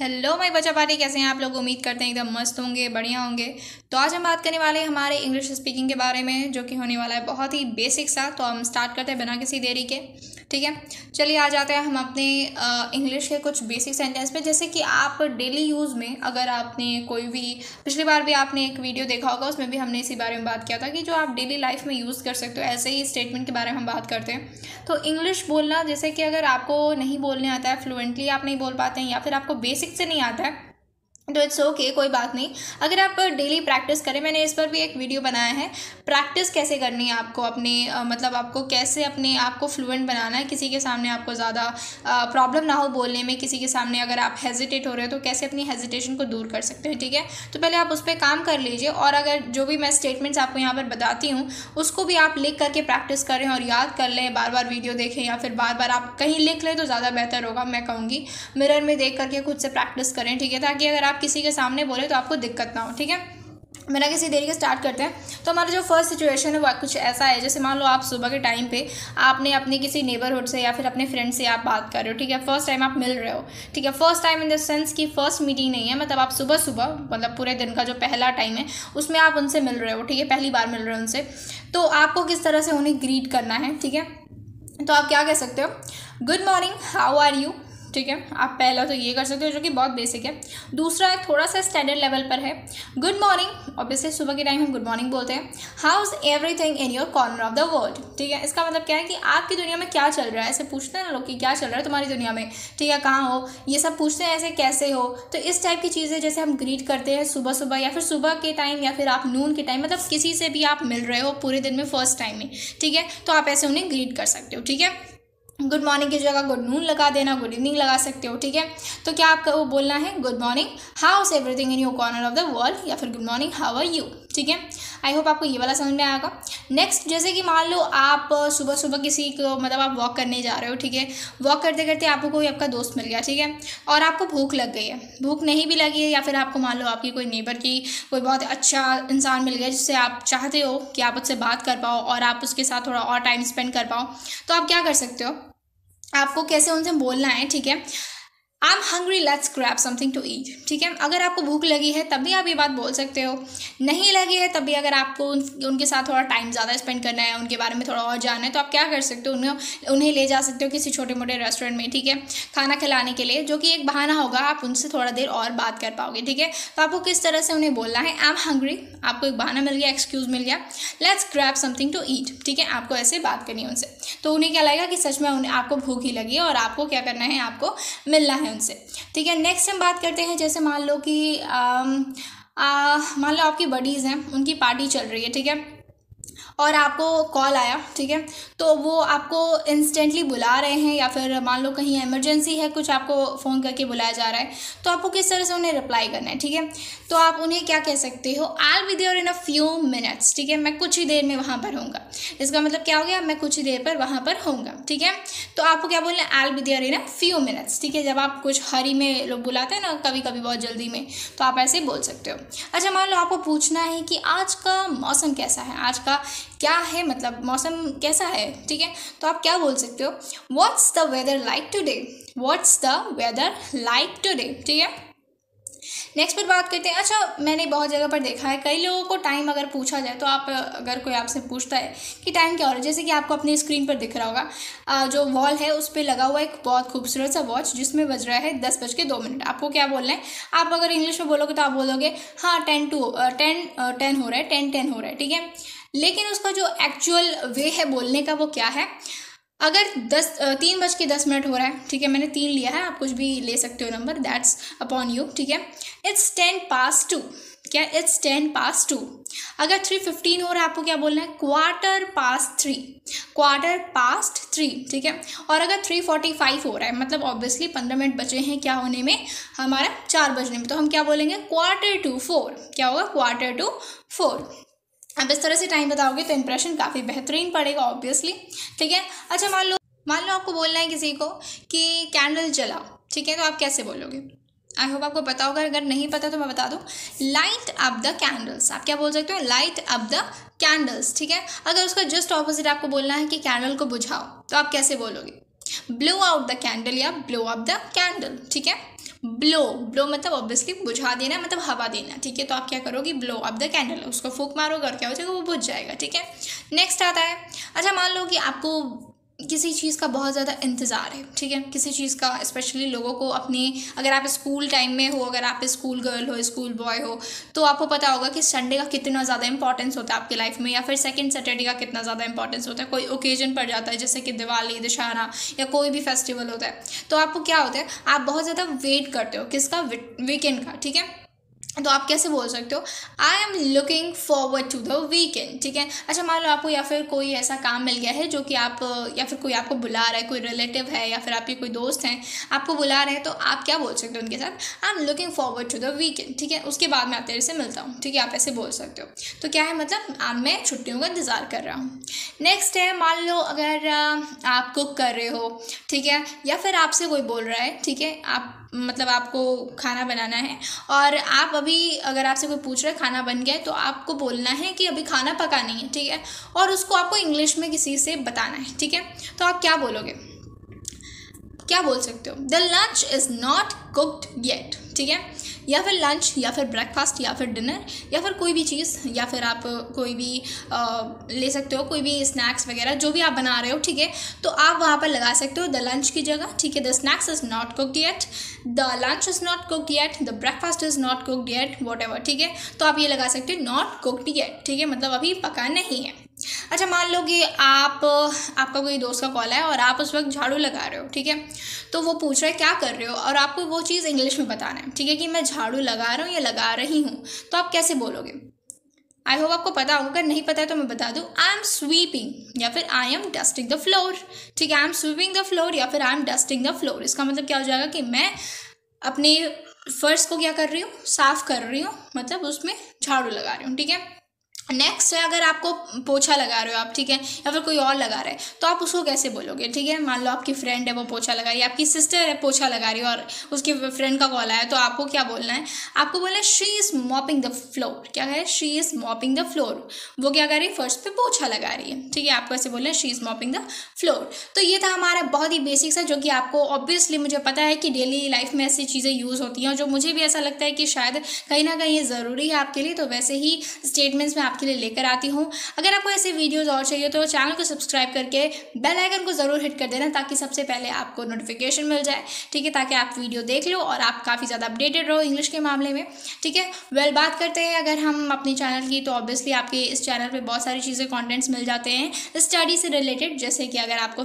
Hello my बच्चा party, कैसे हैं आप लोग। उम्मीद करते हैं एकदम मस्त होंगे, बढ़िया होंगे। तो आज हम बात करने वाले हैं हमारे इंग्लिश स्पीकिंग के बारे में, जो कि होने वाला है बहुत ही बेसिक सा। तो हम स्टार्ट करते हैं बिना किसी देरी के। ठीक है, चलिए आ जाते हैं हम अपने इंग्लिश के कुछ बेसिक सेंटेंस पे। जैसे कि आप डेली यूज़ में, अगर आपने कोई भी पिछली बार भी आपने एक वीडियो देखा होगा, उसमें भी हमने इसी बारे में बात किया था कि जो आप डेली लाइफ में यूज़ कर सकते हो, ऐसे ही स्टेटमेंट के बारे में हम बात करते हैं। तो इंग्लिश बोलना, जैसे कि अगर आपको नहीं बोलने आता है, फ्लुएंटली आप नहीं बोल पाते हैं, या फिर आपको बेसिक से नहीं आता है, तो इट्स ओके, कोई बात नहीं। अगर आप डेली प्रैक्टिस करें, मैंने इस पर भी एक वीडियो बनाया है, प्रैक्टिस कैसे करनी है आपको अपने मतलब आपको कैसे अपने आप को फ्लुएंट बनाना है, किसी के सामने आपको ज़्यादा प्रॉब्लम ना हो बोलने में। किसी के सामने अगर आप हेजिटेट हो रहे हो तो कैसे अपनी हेजिटेशन को दूर कर सकते हैं। ठीक है, तो पहले आप उस पर काम कर लीजिए, और अगर जो भी मैं स्टेटमेंट्स आपको यहाँ पर बताती हूँ उसको भी आप लिख करके प्रैक्टिस करें और याद कर लें। बार बार वीडियो देखें या फिर बार बार आप कहीं लिख लें तो ज़्यादा बेहतर होगा। मैं कहूँगी मिरर में देख करके खुद से प्रैक्टिस करें। ठीक है, ताकि अगर आप किसी के सामने बोले तो आपको दिक्कत ना हो। ठीक है, बिना किसी देरी के स्टार्ट करते हैं। तो हमारा जो फर्स्ट सिचुएशन है वो कुछ ऐसा है, जैसे मान लो आप सुबह के टाइम पे आपने अपने किसी नेबरहुड से या फिर अपने फ्रेंड से आप बात कर रहे हो। ठीक है, फर्स्ट टाइम आप मिल रहे हो। ठीक है, first time in the sense की फर्स्ट मीटिंग नहीं है, मतलब आप सुबह सुबह, मतलब पूरे दिन का जो पहला टाइम है उसमें आप उनसे मिल रहे हो। ठीक है, पहली बार मिल रहे हो उनसे, तो आपको किस तरह से उन्हें ग्रीट करना है। ठीक है, तो आप क्या कह सकते हो, good morning, how are you. ठीक है, आप पहला तो ये कर सकते हो, जो कि बहुत बेसिक है। दूसरा है थोड़ा सा स्टैंडर्ड लेवल पर है, गुड मॉर्निंग। ऑब्वियसली सुबह के टाइम हम गुड मॉर्निंग बोलते हैं। How is everything in your corner of the world. ठीक है, इसका मतलब क्या है कि आपकी दुनिया में क्या चल रहा है। ऐसे पूछते हैं ना लोग कि क्या चल रहा है तुम्हारी दुनिया में। ठीक है, कहाँ हो, ये सब पूछते हैं, ऐसे कैसे हो। तो इस टाइप की चीज़ें जैसे हम ग्रीट करते हैं सुबह सुबह, या फिर सुबह के टाइम, या फिर आप नून के टाइम, मतलब किसी से भी आप मिल रहे हो पूरे दिन में फर्स्ट टाइम में। ठीक है, तो आप ऐसे उन्हें ग्रीट कर सकते हो। ठीक है, गुड मॉर्निंग की जगह गुड नून लगा देना, गुड इवनिंग लगा सकते हो। ठीक है, तो क्या आपका वो बोलना है, good morning, how is everything in your corner of the world, या फिर good morning, how are you. ठीक है, आई होप आपको ये वाला समझ में आएगा। नेक्स्ट, जैसे कि मान लो आप सुबह सुबह किसी को, मतलब आप वॉक करने जा रहे हो। ठीक है, वॉक करते करते आपको कोई आपका दोस्त मिल गया। ठीक है, और आपको भूख लग गई है, भूख नहीं भी लगी है, या फिर आपको मान लो आपकी कोई नेबर की कोई बहुत अच्छा इंसान मिल गया जिससे आप चाहते हो कि आप उससे बात कर पाओ और आप उसके साथ थोड़ा और टाइम स्पेंड कर पाओ, तो आप क्या कर सकते हो, आपको कैसे उनसे बोलना है। ठीक है, I am hungry, let's grab something to eat. ठीक है, अगर आपको भूख लगी है तब भी आप ये बात बोल सकते हो। नहीं लगी है तब भी, अगर आपको उनके साथ थोड़ा टाइम ज़्यादा स्पेंड करना है, उनके बारे में थोड़ा और जानना है, तो आप क्या कर सकते हो, उन्हें ले जा सकते हो किसी छोटे मोटे रेस्टोरेंट में। ठीक है, खाना खिलाने के लिए, जो कि एक बहाना होगा, आप उनसे थोड़ा देर और बात कर पाओगे। ठीक है, तो आपको किस तरह से उन्हें बोलना है, आई एम हंग्री, आपको एक बहाना मिल गया, एक्सक्यूज़ मिल गया, let's grab something to eat. ठीक है, आपको ऐसे बात करनी है उनसे, तो उन्हें क्या लगेगा कि सच में उन्हें आपको भूख ही लगी है और आपको क्या करना है, आपको मिलना है उनसे। ठीक है, नेक्स्ट हम बात करते हैं, जैसे मान लो कि मान लो आपकी बडीज़ हैं, उनकी पार्टी चल रही है। ठीक है, और आपको कॉल आया। ठीक है, तो वो आपको इंस्टेंटली बुला रहे हैं, या फिर मान लो कहीं इमरजेंसी है, कुछ आपको फ़ोन करके बुलाया जा रहा है, तो आपको किस तरह से उन्हें रिप्लाई करना है। ठीक है, तो आप उन्हें क्या कह सकते हो, I will be there in a few minutes. ठीक है, मैं कुछ ही देर में वहाँ पर होऊंगा। इसका मतलब क्या हो गया, मैं कुछ ही देर पर वहाँ पर होऊंगा। ठीक है, तो आपको क्या बोलना है, I will be there in a few minutes. ठीक है, जब आप कुछ हरी में लोग बुलाते हैं ना, कभी कभी बहुत जल्दी में, तो आप ऐसे बोल सकते हो। अच्छा, मान लो आपको पूछना है कि आज का मौसम कैसा है, आज का क्या है, मतलब मौसम कैसा है। ठीक है, तो आप क्या बोल सकते हो, what's the weather like today, what's the weather like today. ठीक है, नेक्स्ट पर बात करते हैं। अच्छा, मैंने बहुत जगह पर देखा है, कई लोगों को टाइम अगर पूछा जाए, तो आप अगर कोई आपसे पूछता है कि टाइम क्या हो रहा है, जैसे कि आपको अपनी स्क्रीन पर दिख रहा होगा, जो वॉल है उस पर लगा हुआ एक बहुत खूबसूरत सा वॉच, जिसमें बज रहा है 10:02। आपको क्या बोलना है, आप अगर इंग्लिश में बोलोगे तो आप बोलोगे हाँ 10 हो रहा है, 10 हो रहा है। ठीक है, लेकिन उसका जो एक्चुअल वे है बोलने का, वो क्या है, अगर 3:10 हो रहा है। ठीक है, मैंने 3 लिया है, आप कुछ भी ले सकते हो नंबर, दैट्स अपॉन यू। ठीक है, इट्स 10 past 2। क्या, इट्स 10 past 2। अगर 3:15 हो रहा है, आपको क्या बोलना है, Quarter-past 3, Quarter-past 3। ठीक है, और अगर 3:45 हो रहा है, मतलब ऑब्वियसली 15 मिनट बचे हैं क्या होने में, हमारा 4 बजने में, तो हम क्या बोलेंगे, Quarter-to-4। क्या होगा, Quarter-to-4। अब इस तरह से टाइम बताओगे तो इंप्रेशन काफ़ी बेहतरीन पड़ेगा ऑब्वियसली। ठीक है, अच्छा, मान लो आपको बोलना है किसी को कि कैंडल जलाओ। ठीक है, तो आप कैसे बोलोगे, आई होप आपको पता होगा, अगर नहीं पता तो मैं बता दूं, लाइट अप द कैंडल्स। आप क्या बोल सकते हो, लाइट अप द कैंडल्स। ठीक है, अगर उसका जस्ट ऑपोजिट आपको बोलना है कि कैंडल को बुझाओ, तो आप कैसे बोलोगे, ब्लो आउट द कैंडल या ब्लो अप द कैंडल। ठीक है, ब्लो, ब्लो मतलब ऑब्वियसली बुझा देना, मतलब हवा देना, ठीक है। तो आप क्या करोगे, ब्लो अप द कैंडल, उसको फूंक मारोगे और क्या हो जाएगा, वो बुझ जाएगा, ठीक है। नेक्स्ट आता है, अच्छा मान लो कि आपको किसी चीज़ का बहुत ज़्यादा इंतज़ार है, ठीक है, किसी चीज़ का, स्पेशली लोगों को अपनी, अगर आप स्कूल टाइम में हो, अगर आप स्कूल गर्ल हो, स्कूल बॉय हो, तो आपको पता होगा कि संडे का कितना ज़्यादा इंपॉर्टेंस होता है आपकी लाइफ में, या फिर सेकंड सैटरडे का कितना ज़्यादा इंपॉर्टेंस होता है। कोई ओकेजन पड़ जाता है जैसे कि दिवाली, दशहरा या कोई भी फेस्टिवल होता है, तो आपको क्या होता है, आप बहुत ज़्यादा वेट करते हो किसका, वीकेंड का, ठीक है। तो आप कैसे बोल सकते हो, I am looking forward to the weekend, ठीक है। अच्छा मान लो आपको या फिर कोई ऐसा काम मिल गया है जो कि आप, या फिर कोई आपको बुला रहा है, कोई रिलेटिव है या फिर आपके कोई दोस्त हैं आपको बुला रहे हैं, तो आप क्या बोल सकते हो उनके साथ, I am looking forward to the weekend, ठीक है। उसके बाद मैं तेरे से मिलता हूँ, ठीक है, आप ऐसे बोल सकते हो। तो क्या है, मतलब मैं छुट्टियों का इंतज़ार कर रहा हूँ। नेक्स्ट है, मान लो अगर आप कुक कर रहे हो, ठीक है, या फिर आपसे कोई बोल रहा है, ठीक है, आप मतलब आपको खाना बनाना है और आप अभी, अगर आपसे कोई पूछ रहा है खाना बन गया है, तो आपको बोलना है कि अभी खाना पका नहीं है, ठीक है, और उसको आपको इंग्लिश में किसी से बताना है, ठीक है। तो आप क्या बोलोगे, क्या बोल सकते हो, the lunch is not cooked yet, ठीक है, या फिर लंच या फिर ब्रेकफास्ट या फिर डिनर या फिर कोई भी चीज़, या फिर आप कोई भी ले सकते हो, कोई भी स्नैक्स वगैरह जो भी आप बना रहे हो, ठीक है। तो आप वहाँ पर लगा सकते हो द लंच की जगह, ठीक है, the snacks is not cooked yet, the lunch is not cooked yet, the breakfast is not cooked yet, what ever, ठीक है। तो आप ये लगा सकते हो नॉट कुक्ड येट, ठीक है, मतलब अभी पका नहीं है। अच्छा मान लो कि आपका कोई दोस्त का कॉल है और आप उस वक्त झाड़ू लगा रहे हो, ठीक है, तो वो पूछ रहा है क्या कर रहे हो, और आपको वो चीज़ इंग्लिश में बताना है, ठीक है, कि मैं झाड़ू लगा रहा हूँ या लगा रही हूँ। तो आप कैसे बोलोगे, आई होप आपको पता होगा, अगर नहीं पता है तो मैं बता दूँ, आई एम स्वीपिंग या फिर I am dusting the floor, ठीक है, I M sweeping the floor या फिर I am dusting the floor. इसका मतलब क्या हो जाएगा कि मैं अपने फर्श को क्या कर रही हूँ, साफ कर रही हूँ, मतलब उसमें झाड़ू लगा रही हूँ, ठीक है। नेक्स्ट है, अगर आपको पोछा लगा रहे हो आप, ठीक है, या फिर कोई और लगा रहा है, तो आप उसको कैसे बोलोगे, ठीक है। मान लो आपकी फ्रेंड है, वो पोछा लगा रही है, आपकी सिस्टर है पोछा लगा रही है और उसकी फ्रेंड का कॉल आया, तो आपको क्या बोलना है, आपको बोलना है she is mopping the floor, क्या है, she is mopping the floor, वो क्या कर रही है, फर्श पे पोछा लगा रही है, ठीक है, आपको ऐसे बोलना है she is mopping the floor. तो ये था हमारा बहुत ही बेसिक सा, जो कि आपको ऑब्वियसली मुझे पता है कि डेली लाइफ में ऐसी चीज़ें यूज़ होती हैं, और जो मुझे भी ऐसा लगता है कि शायद कहीं ना कहीं ये ज़रूरी है आपके लिए, तो वैसे ही स्टेटमेंट्स मैं आपके लिए लेकर आती हूँ। अगर आपको ऐसे वीडियोस और चाहिए तो चैनल को सब्सक्राइब करके बेल आइकन को ज़रूर हिट कर देना, ताकि सबसे पहले आपको नोटिफिकेशन मिल जाए, ठीक है, ताकि आप वीडियो देख लो और आप काफ़ी ज़्यादा अपडेटेड रहो इंग्लिश के मामले में, ठीक है। वेल बात करते हैं अगर हम अपने चैनल की, तो ऑब्वियसली आपके इस चैनल पे बहुत सारी चीज़ें कंटेंट्स मिल जाते हैं स्टडी से रिलेटेड, जैसे कि अगर आपको